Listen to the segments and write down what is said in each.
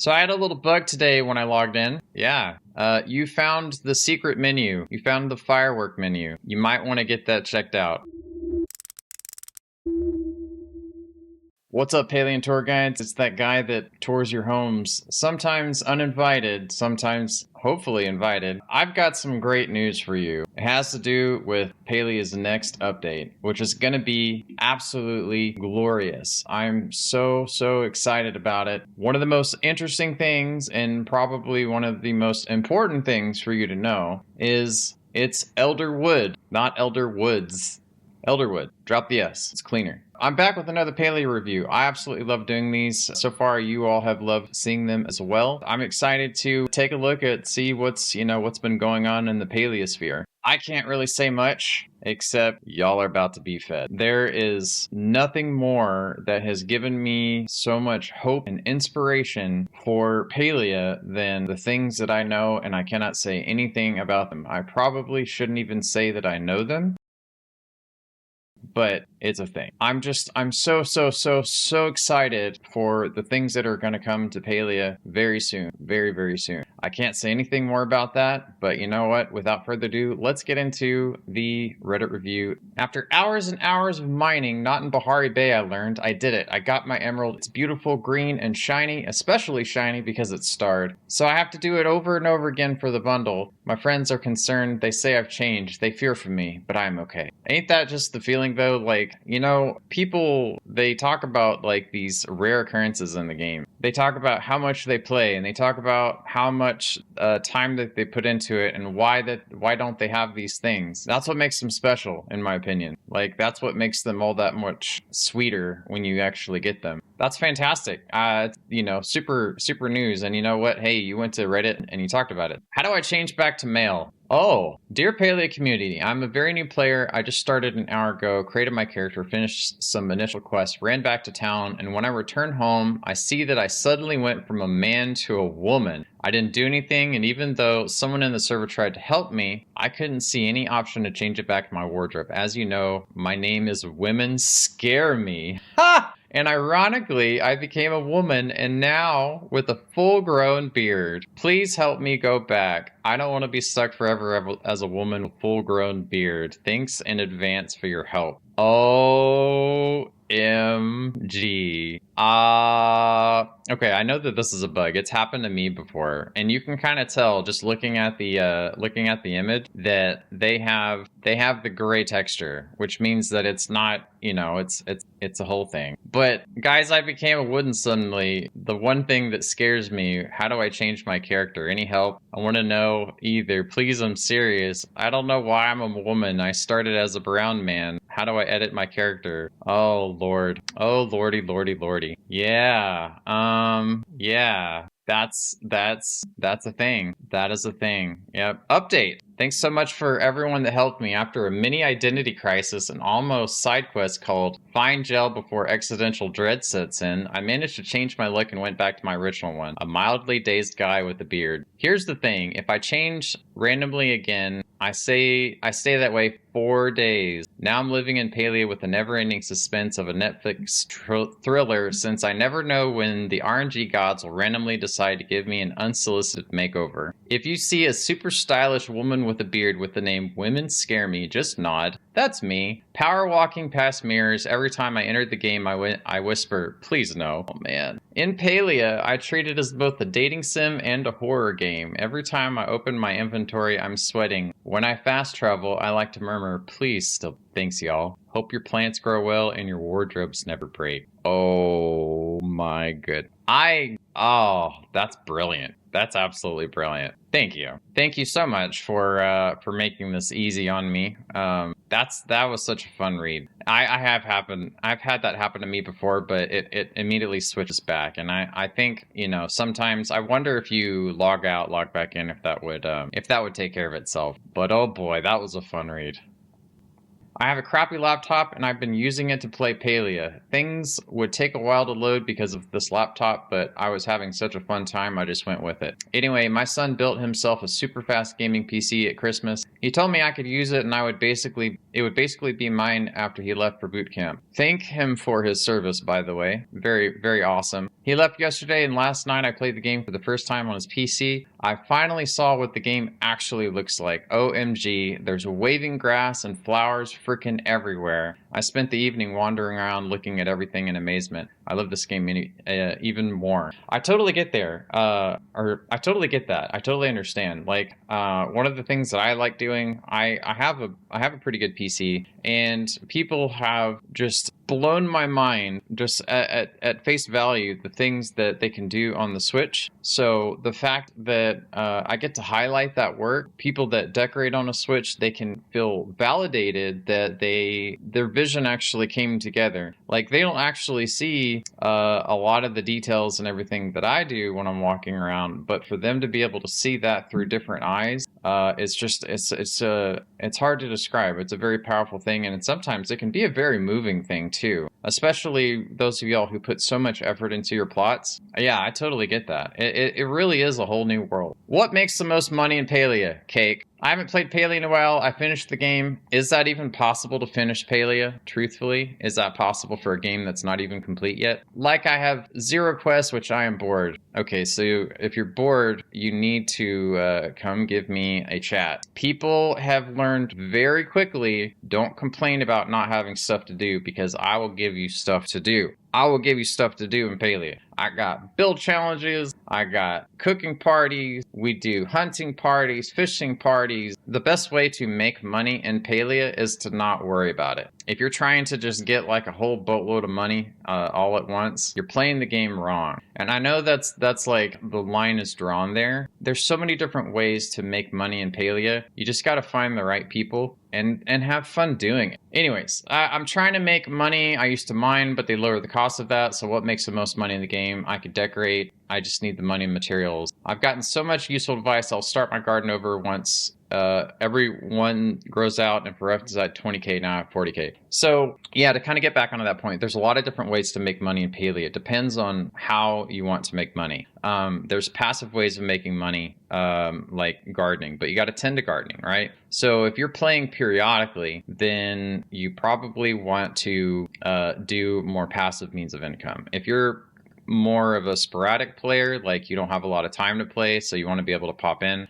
So I had a little bug today when I logged in. Yeah. You found the secret menu. You found the Firework menu. You might want to get that checked out. What's up, Paleo Tour Guides? It's that guy that tours your homes, sometimes uninvited, sometimes hopefully invited. I've got some great news for you. It has to do with Palia's next update, which is going to be absolutely glorious. I'm so excited about it. One of the most interesting things, and probably one of the most important things for you to know, is it's Elderwood, not Elder Woods. Elderwood. Drop the S. It's cleaner. I'm back with another Paleo review. I absolutely love doing these. So far, you all have loved seeing them as well. I'm excited to take a look at, see what's been going on in the Paleosphere. I can't really say much, except y'all are about to be fed. There is nothing more that has given me so much hope and inspiration for Palia than the things that I know, and I cannot say anything about them. I probably shouldn't even say that I know them, but it's a thing. I'm so excited for the things that are going to come to Palia very soon. Very soon. I can't say anything more about that, but you know what? Without further ado, let's get into the Reddit review. After hours and hours of mining, not in Bahari Bay, I learned. I did it. I got my emerald. It's beautiful, green, and shiny, especially shiny because it's starred. So I have to do it over and over again for the bundle. My friends are concerned. They say I've changed. They fear for me, but I'm okay. Ain't that just the feeling though? Like, people, they talk about like these rare occurrences in the game. They talk about how much they play, and they talk about how much time that they put into it, and why don't they have these things. That's what makes them special, in my opinion. Like, that's what makes them all that much sweeter when you actually get them. That's fantastic. Super news. And you know what? Hey, you went to Reddit and you talked about it. How do I change back to male? Oh, dear Paleo community, I'm a very new player. I just started an hour ago, created my character, finished some initial quests, ran back to town, and when I return home, I see that I suddenly went from a man to a woman. I didn't do anything, and even though someone in the server tried to help me, I couldn't see any option to change it back in my wardrobe. As you know, my name is Women Scare Me. Ha! And ironically, I became a woman, and now with a full-grown beard. Please help me go back. I don't want to be stuck forever as a woman with full-grown beard. Thanks in advance for your help. OMG. Okay, I know that this is a bug. It's happened to me before, and you can kind of tell just looking at the image that they have the gray texture, which means that it's not, it's a whole thing. But guys, I became a wooden suddenly. The one thing that scares me, how do I change my character? Any help? I want to know either. Please, I'm serious. I don't know why I'm a woman. I started as a brown man. How do I edit my character? Oh Lord. Oh lordy. Yeah. Yeah. That's a thing. That is a thing. Yep. Update. Thanks so much for everyone that helped me. After a mini identity crisis and almost side quest called Find Gel Before Existential Dread Sets In, I managed to change my look and went back to my original one, a mildly dazed guy with a beard. Here's the thing, if I change randomly again, I stay that way 4 days. Now I'm living in Palia with the never-ending suspense of a Netflix thriller, since I never know when the RNG gods will randomly decide to give me an unsolicited makeover. If you see a super stylish woman with a beard with the name Women Scare Me, just nod. That's me. Power walking past mirrors. Every time I entered the game, I whisper, please no. Oh man. In Palia, I treat it as both a dating sim and a horror game. Every time I open my inventory, I'm sweating. When I fast travel, I like to murmur, please still. Thanks, y'all. Hope your plants grow well and your wardrobes never break. Oh my good. That's brilliant. That's absolutely brilliant. Thank you. Thank you so much for making this easy on me. That was such a fun read. I've had that happen to me before, but it immediately switches back. And I think, sometimes I wonder if you log out, log back in, if that would take care of itself. But oh boy, that was a fun read. I have a crappy laptop and I've been using it to play Palia. Things would take a while to load because of this laptop, but I was having such a fun time I just went with it. Anyway, my son built himself a super fast gaming PC at Christmas. He told me I could use it and it would basically be mine after he left for boot camp. Thank him for his service, by the way. Very, very awesome. He left yesterday and last night I played the game for the first time on his PC. I finally saw what the game actually looks like. OMG, there's waving grass and flowers freaking everywhere. I spent the evening wandering around looking at everything in amazement. I love this game even more. I totally get there. I totally get that. I totally understand. Like, one of the things that I like doing, I have a pretty good PC, and people have just blown my mind just at face value the things that they can do on the Switch. So the fact that I get to highlight that work, people that decorate on a Switch, they can feel validated that their vision actually came together. Like, they don't actually see a lot of the details and everything that I do when I'm walking around, but for them to be able to see that through different eyes, it's hard to describe. It's a very powerful thing, and sometimes it can be a very moving thing too, especially those of y'all who put so much effort into your plots. Yeah, I totally get that. It really is a whole new world. What makes the most money in Palia? Cake. I haven't played Palia in a while. I finished the game. Is that even possible to finish Palia? Truthfully, is that possible for a game that's not even complete yet? Like, I have 0 quests, which I am bored. Okay, so if you're bored, you need to come give me a chat. People have learned very quickly, don't complain about not having stuff to do, because I will give you stuff to do. I will give you stuff to do in Palia. I got build challenges, I got cooking parties, we do hunting parties, fishing parties. The best way to make money in Palia is to not worry about it. If you're trying to just get like a whole boatload of money all at once, you're playing the game wrong. And I know that's like the line is drawn there. There's so many different ways to make money in Palia. You just got to find the right people and have fun doing it. Anyways, I'm trying to make money. I used to mine, but they lower the cost of that. So what makes the most money in the game? I could decorate. I just need the money and materials. I've gotten so much useful advice. I'll start my garden over once everyone grows out, and for us is at 20K now at 40K. So yeah, to kind of get back onto that point, there's a lot of different ways to make money in Palia. It depends on how you want to make money. There's passive ways of making money, like gardening, but you got to tend to gardening, right? So if you're playing periodically, then you probably want to do more passive means of income. If you're more of a sporadic player, like you don't have a lot of time to play, so you want to be able to pop in,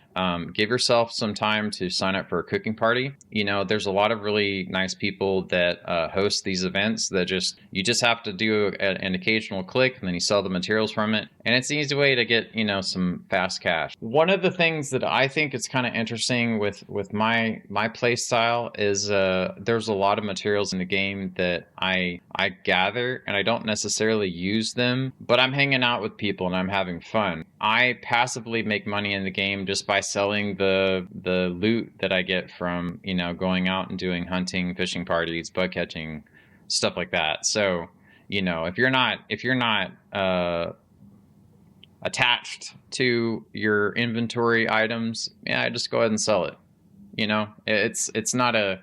give yourself some time to sign up for a cooking party. You know, there's a lot of really nice people that host these events that you just have to do an occasional click, and then you sell the materials from it, and it's an easy way to get, you know, some fast cash. One of the things that I think is kind of interesting with my play style is there's a lot of materials in the game that I gather, and I don't necessarily use them, but I'm hanging out with people and I'm having fun. I passively make money in the game just by selling the loot that I get from, you know, going out and doing hunting, fishing parties, bug catching, stuff like that. So, you know, if you're not attached to your inventory items, yeah, just go ahead and sell it. You know, it's not a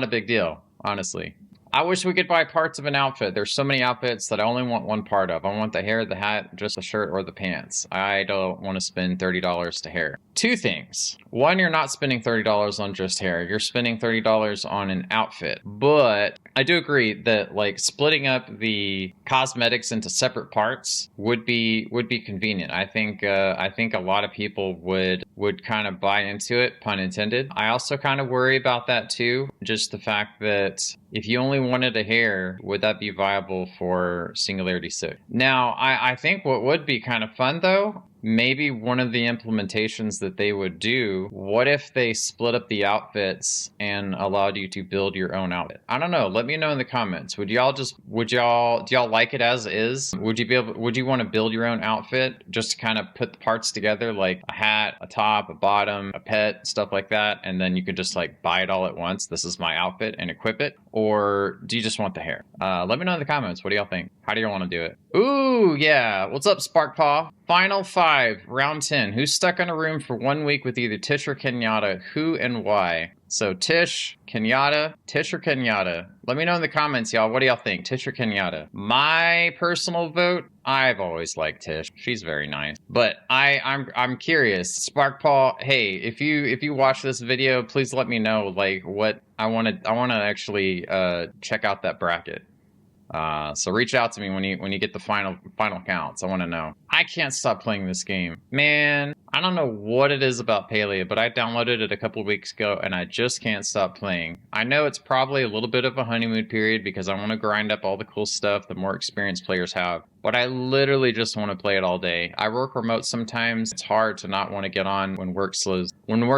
big deal, honestly. I wish we could buy parts of an outfit. There's so many outfits that I only want one part of. I want the hair, the hat, just the shirt, or the pants. I don't want to spend $30 to hair. 2 things. One, you're not spending $30 on just hair. You're spending $30 on an outfit. But I do agree that like splitting up the cosmetics into separate parts would be convenient. I think a lot of people would kind of buy into it, pun intended. I also kind of worry about that too. Just the fact that if you only wanted a hair, would that be viable for Singularity 6? Now, I think what would be kind of fun though, maybe one of the implementations that they would do, what if they split up the outfits and allowed you to build your own outfit? I don't know. Let me know in the comments. Do y'all like it as is? Would you want to build your own outfit just to kind of put the parts together, like a hat, a top, a bottom, a pet, stuff like that, and then you could just like buy it all at once? This is my outfit, and equip it. Or do you just want the hair? Let me know in the comments. What do y'all think? How do y'all want to do it? Ooh, yeah. What's up, Sparkpaw? Final 5, round 10. Who's stuck in a room for 1 week with either Tish or Kenyatta? Who and why? So Tish, Kenyatta, Tish or Kenyatta? Let me know in the comments, y'all. What do y'all think, Tish or Kenyatta? My personal vote, I've always liked Tish. She's very nice. But I'm curious. Sparkpaw, hey, if you watch this video, please let me know like what I wanna actually check out that bracket. So reach out to me when you get the final counts. I want to know. I can't stop playing this game, man. I don't know what it is about PALIA, but I downloaded it a couple of weeks ago and I just can't stop playing. I know it's probably a little bit of a honeymoon period because I want to grind up all the cool stuff the more experienced players have. But I literally just want to play it all day. I work remote sometimes. It's hard to not want to get on when work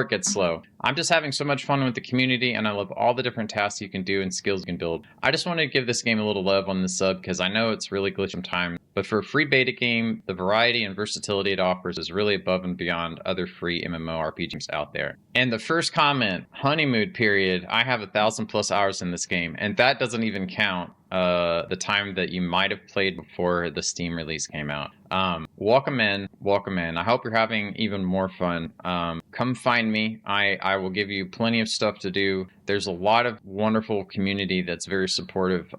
gets slow. I'm just having so much fun with the community and I love all the different tasks you can do and skills you can build. I just want to give this game a little love on the sub because I know it's really glitchy sometimes. But for a free beta game, the variety and versatility it offers is really above and beyond other free MMORPGs out there. And the first comment, honeymoon period, I have 1,000+ hours in this game, and that doesn't even count the time that you might have played before the Steam release came out. Welcome in. I hope you're having even more fun. Come find me. I will give you plenty of stuff to do. There's a lot of wonderful community that's very supportive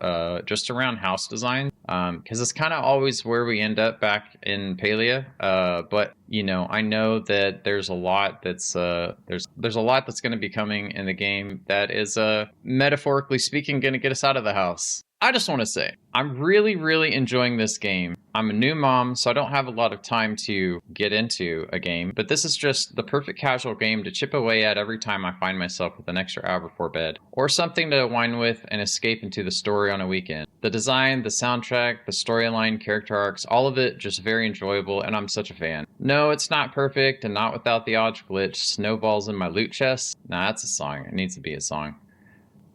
just around house design, because it's kind of always where we end up back in PALIA. But you know, I know that there's a lot that's there's a lot that's going to be coming in the game that is metaphorically speaking going to get us out of the house. I just want to say, I'm really, really enjoying this game. I'm a new mom, so I don't have a lot of time to get into a game, but this is just the perfect casual game to chip away at every time I find myself with an extra hour before bed, or something to wind with and escape into the story on a weekend. The design, the soundtrack, the storyline, character arcs, all of it just very enjoyable, and I'm such a fan. No, it's not perfect, and not without the odd glitch. Snowballs in my loot chest? Nah, that's a song. It needs to be a song.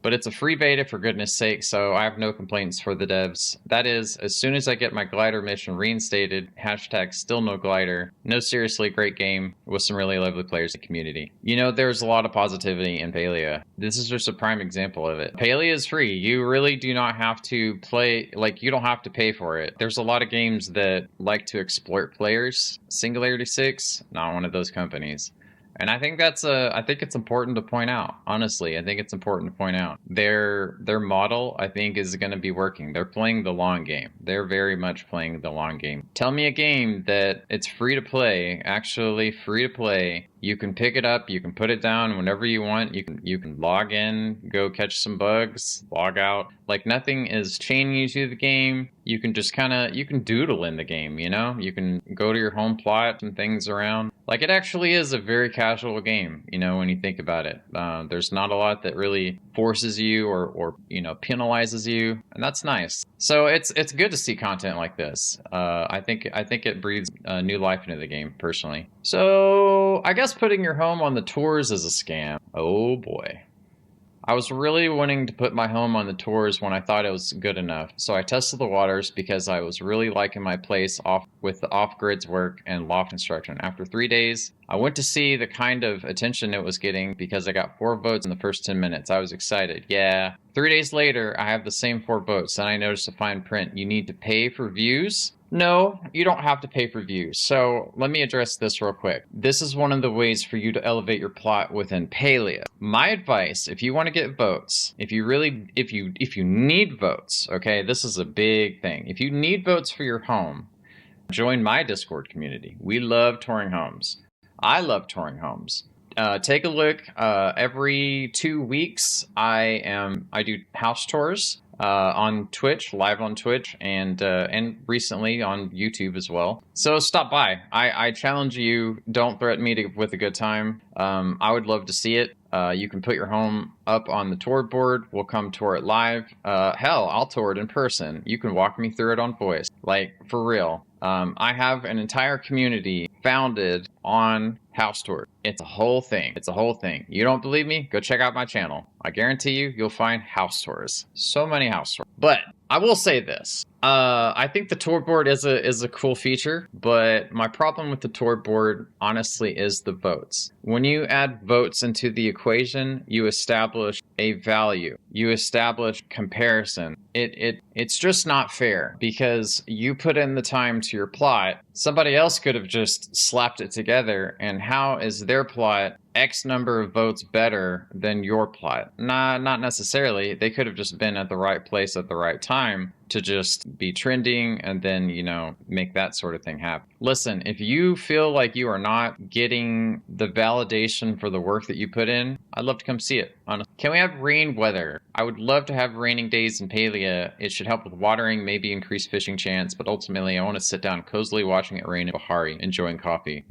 But it's a free beta for goodness sake, so I have no complaints for the devs. That is, as soon as I get my glider mission reinstated, hashtag still no glider. No, seriously, great game with some really lovely players in the community. You know, there's a lot of positivity in PALIA. This is just a prime example of it. PALIA is free. You really do not have to play, like, you don't have to pay for it. There's a lot of games that like to exploit players. Singularity 6, not one of those companies. And I think I think it's important to point out. Honestly, I think it's important to point out their model. I think is going to be working. They're playing the long game. They're very much playing the long game. Tell me a game that it's free to play, actually free to play. You can pick it up, you can put it down whenever you want. You can log in, go catch some bugs, log out. Like nothing is chaining you to the game. You can just you can doodle in the game, you know? You can go to your home plot and things around. Like it actually is a very casual game, you know, when you think about it. There's not a lot that really forces you or you know, penalizes you, and that's nice. So it's good to see content like this. I think it breathes new life into the game, personally. So I guess putting your home on the tours is a scam. Oh boy. I was really wanting to put my home on the tours when I thought it was good enough, so I tested the waters because I was really liking my place with the off-grids work and loft construction. After 3 days, I went to see the kind of attention it was getting because I got 4 votes in the first 10 minutes. I was excited. Yeah. 3 days later, I have the same 4 votes. Then I noticed a fine print. You need to pay for views? No, you don't have to pay for views. So let me address this real quick. This is one of the ways for you to elevate your plot within PALIA. My advice, if you want to get votes, if you need votes, okay, this is a big thing. If you need votes for your home, join my Discord community. We love touring homes. I love touring homes. Take a look. Every 2 weeks, I do house tours. On Twitch, live on Twitch, and recently on YouTube as well. So stop by. I challenge you. Don't threaten me with a good time. I would love to see it. You can put your home up on the tour board. We'll come tour it live. Hell, I'll tour it in person. You can walk me through it on voice. Like, for real. I have an entire community founded on house tours. It's a whole thing. It's a whole thing. You don't believe me? Go check out my channel. I guarantee you'll find house tours. So many house tours. But I will say this. I think the tour board is a cool feature, but my problem with the tour board, honestly, is the votes. When you add votes into the equation, you establish a value. You establish comparison. It's just not fair because you put in the time to your plot. Somebody else could have just slapped it together, and how is their plot X number of votes better than your plot. Nah, not necessarily. They could have just been at the right place at the right time to just be trending and then, make that sort of thing happen. Listen, if you feel like you are not getting the validation for the work that you put in, I'd love to come see it. Honestly. Can we have rain weather? I would love to have raining days in Palia. It should help with watering, maybe increase fishing chance, but ultimately I want to sit down cozily watching it rain in Bahari, enjoying coffee.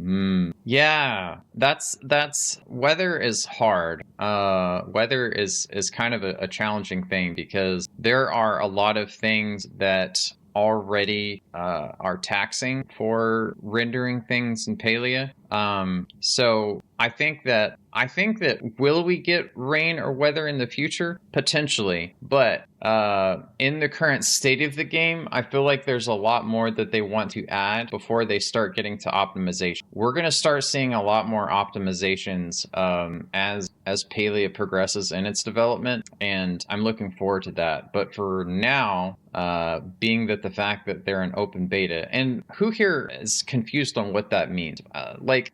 Yeah, that's weather is hard. Weather is kind of a challenging thing because there are a lot of things that already are taxing for rendering things in Palia. So I think that will we get rain or weather in the future? Potentially, but in the current state of the game, I feel like there's a lot more that they want to add before they start getting to optimization. We're going to start seeing a lot more optimizations as Palia progresses in its development, and I'm looking forward to that. But for now, being that the fact that they're an open beta, and who here is confused on what that means?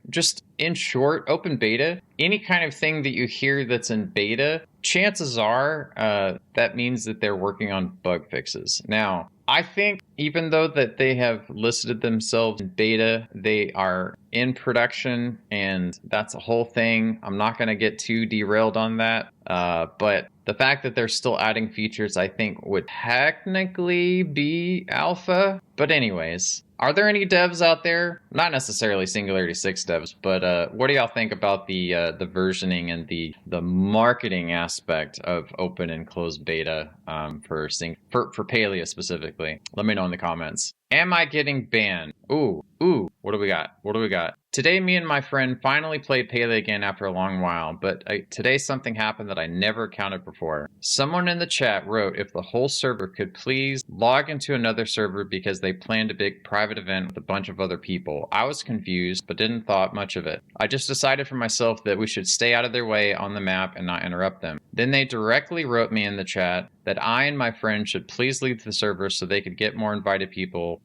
Just in short, open beta, any kind of thing that you hear that's in beta, chances are that means that they're working on bug fixes. Now, I think even though that they have listed themselves in beta, they are in production, and that's a whole thing. I'm not going to get too derailed on that, but the fact that they're still adding features, I think, would technically be alpha. But anyways, are there any devs out there? Not necessarily Singularity 6 devs, but what do y'all think about the versioning and the marketing aspect of open and closed beta for Palia specifically? Let me know in the comments. Am I getting banned? Ooh, what do we got? Today, me and my friend finally played Palia again after a long while, but today something happened that I never accounted for. Someone in the chat wrote if the whole server could please log into another server because they planned a big private event with a bunch of other people. I was confused, but didn't thought much of it. I just decided for myself that we should stay out of their way on the map and not interrupt them. Then they directly wrote me in the chat that I and my friend should please leave the server so they could get more invited people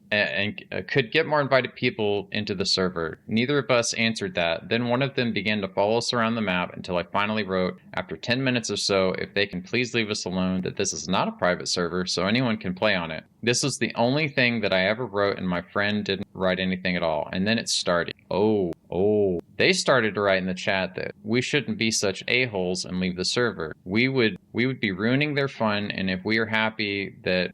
into the server. Neither of us answered that. Then one of them began to follow us around the map until I finally wrote, after 10 minutes or so, if they can please leave us alone, that this is not a private server so anyone can play on it. This was the only thing that I ever wrote, and my friend didn't write anything at all. And then it started. Oh. They started to write in the chat that we shouldn't be such a-holes and leave the server. We would be ruining their fun, and if we're happy that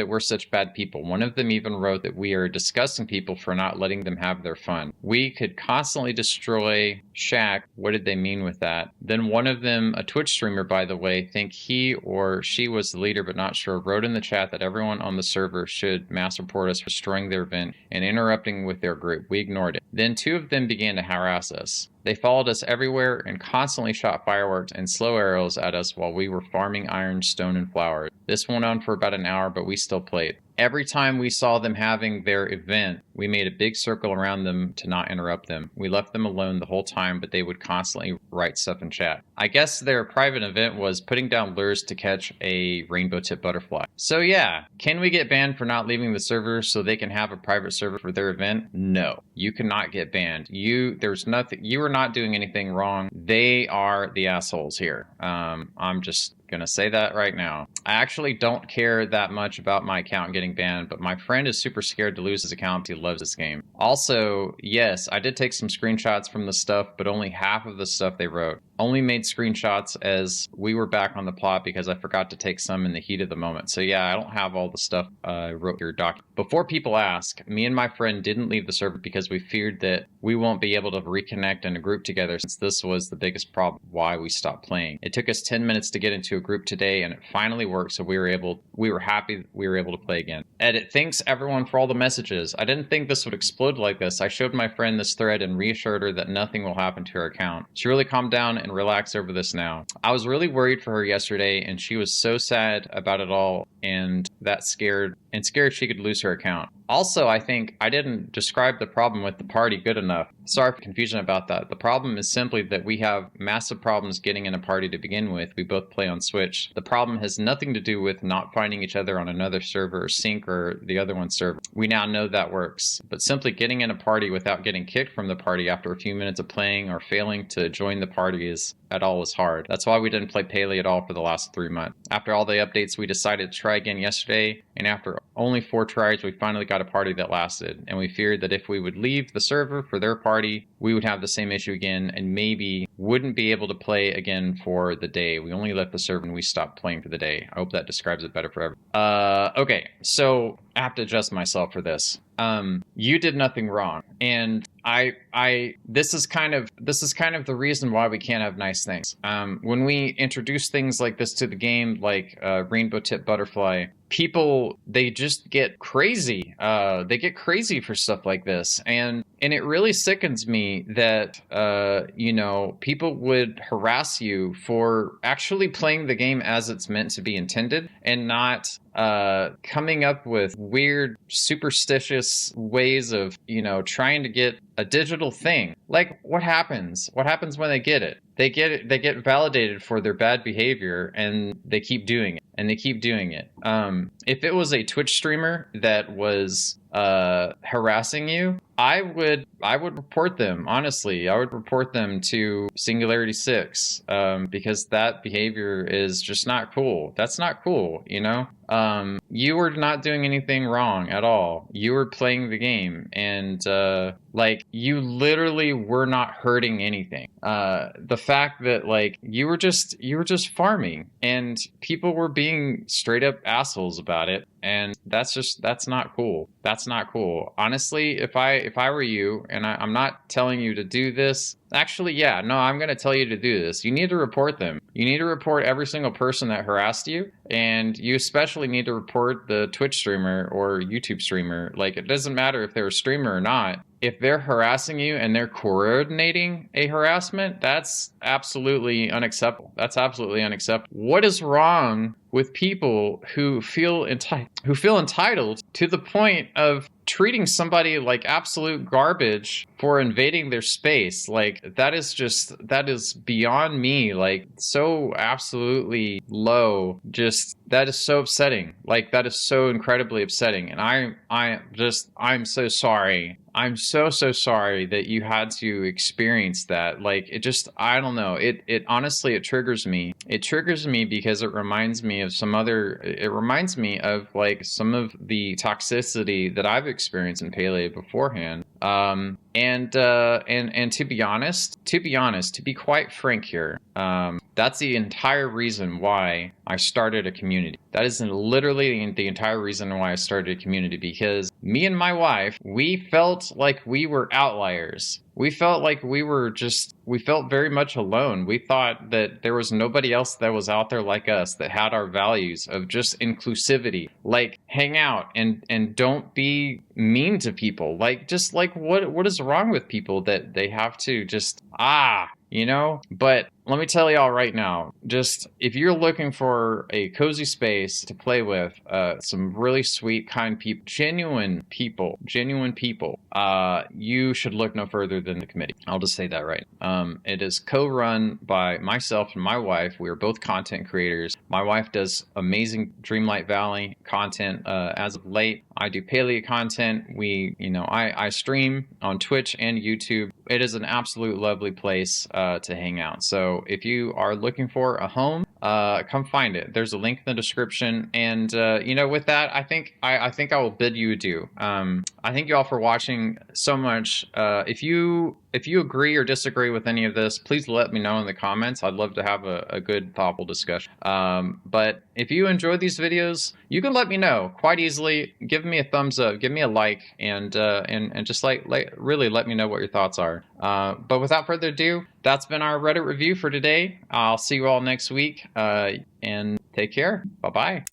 we're such bad people. One of them even wrote that we are disgusting people for not letting them have their fun. We could constantly destroy Shaq. What did they mean with that? Then one of them, a Twitch streamer by the way, think he or she was the leader but not sure, wrote in the chat that everyone on the server should mass report us for destroying their event and interrupting with their group. We ignored it. Then two of them began to harass us. They followed us everywhere and constantly shot fireworks and slow arrows at us while we were farming iron, stone, and flowers. This went on for about an hour, but we still played. Every time we saw them having their event, we made a big circle around them to not interrupt them. We left them alone the whole time, but they would constantly write stuff in chat. I guess their private event was putting down lures to catch a rainbow-tipped butterfly. So yeah, can we get banned for not leaving the server so they can have a private server for their event? No, you cannot get banned. You are not doing anything wrong. They are the assholes here. I'm just gonna say that right now. I actually don't care that much about my account getting banned, but my friend is super scared to lose his account because he loves this game. Also, yes, I did take some screenshots from the stuff, but only half of the stuff they wrote. Only made screenshots as we were back on the plot because I forgot to take some in the heat of the moment. So yeah, I don't have all the stuff I wrote your document. Before people ask, me and my friend didn't leave the server because we feared that we won't be able to reconnect in a group together, since this was the biggest problem why we stopped playing. It took us 10 minutes to get into a group today and it finally worked, so we were happy we were able to play again. Edit, thanks everyone for all the messages. I didn't think this would explode like this. I showed my friend this thread and reassured her that nothing will happen to her account. She really calmed down and relaxed over this now. I was really worried for her yesterday and she was so sad about it all and scared she could lose her account. Also, I think I didn't describe the problem with the party good enough. Sorry for confusion about that. The problem is simply that we have massive problems getting in a party to begin with. We both play on switch. The problem has nothing to do with not finding each other on another server or sync or the other one's server. We now know that works, but simply getting in a party without getting kicked from the party after a few minutes of playing or failing to join the party is hard. That's why we didn't play PALIA at all for the last 3 months. After all the updates, we decided to try again yesterday, and after only 4 tries, we finally got a party that lasted, and we feared that if we would leave the server for their party, we would have the same issue again and maybe wouldn't be able to play again for the day. We only left the server and we stopped playing for the day. I hope that describes it better for everyone. Okay, so I have to adjust myself for this. You did nothing wrong, and this is kind of the reason why we can't have nice things. When we introduce things like this to the game, like rainbow tip butterfly, people, they just get crazy. They get crazy for stuff like this, and it really sickens me that people would harass you for actually playing the game as it's meant to be intended, and not coming up with weird superstitious ways of trying to get a digital thing. Like, what happens when they get it? They get validated for their bad behavior, and they keep doing it, if it was a Twitch streamer that was harassing you, I would report them. Honestly, I would report them to Singularity 6, because that behavior is just not cool. That's not cool, you were not doing anything wrong at all. You were playing the game, and you literally were not hurting anything. The fact that you were just farming, and people were being straight up assholes about it, and that's not cool. That's not cool. Honestly, if I were you, and I'm not telling you to do this. Actually, yeah, no, I'm going to tell you to do this. You need to report them. You need to report every single person that harassed you, and you especially need to report the Twitch streamer or YouTube streamer. It doesn't matter if they're a streamer or not. If they're harassing you and they're coordinating a harassment, that's absolutely unacceptable. That's absolutely unacceptable. What is wrong with people who feel entitled to the point of treating somebody like absolute garbage for invading their space? That is beyond me. So absolutely low. That is so upsetting. That is so incredibly upsetting. And I'm so sorry. I'm so sorry that you had to experience that. I don't know. It honestly, it triggers me. It triggers me because it reminds me of some of the toxicity that I've experienced in PALIA beforehand. And to be honest, to be quite frank here, that's the entire reason why I started a community. That is literally the entire reason why I started a community, because me and my wife, we felt like we were outliers. We felt like we felt very much alone. We thought that there was nobody else that was out there like us that had our values of just inclusivity. Hang out and don't be mean to people. What is wrong with people that they have to just, But let me tell y'all right now, just if you're looking for a cozy space to play with some really sweet, kind people, genuine people, you should look no further than the committee. I'll just say that right. It is co-run by myself and my wife. We are both content creators. My wife does amazing Dreamlight Valley content as of late. I do PALIA content. I stream on Twitch and YouTube. It is an absolute lovely place to hang out. So if you are looking for a home, come find it. There's a link in the description. And with that, I think I will bid you adieu. I thank you all for watching so much. If you agree or disagree with any of this, please let me know in the comments. I'd love to have a good, thoughtful discussion. But if you enjoy these videos, you can let me know quite easily. Give me a thumbs up, give me a like, and just really let me know what your thoughts are. But without further ado, that's been our Reddit review for today. I'll see you all next week, and take care. Bye-bye.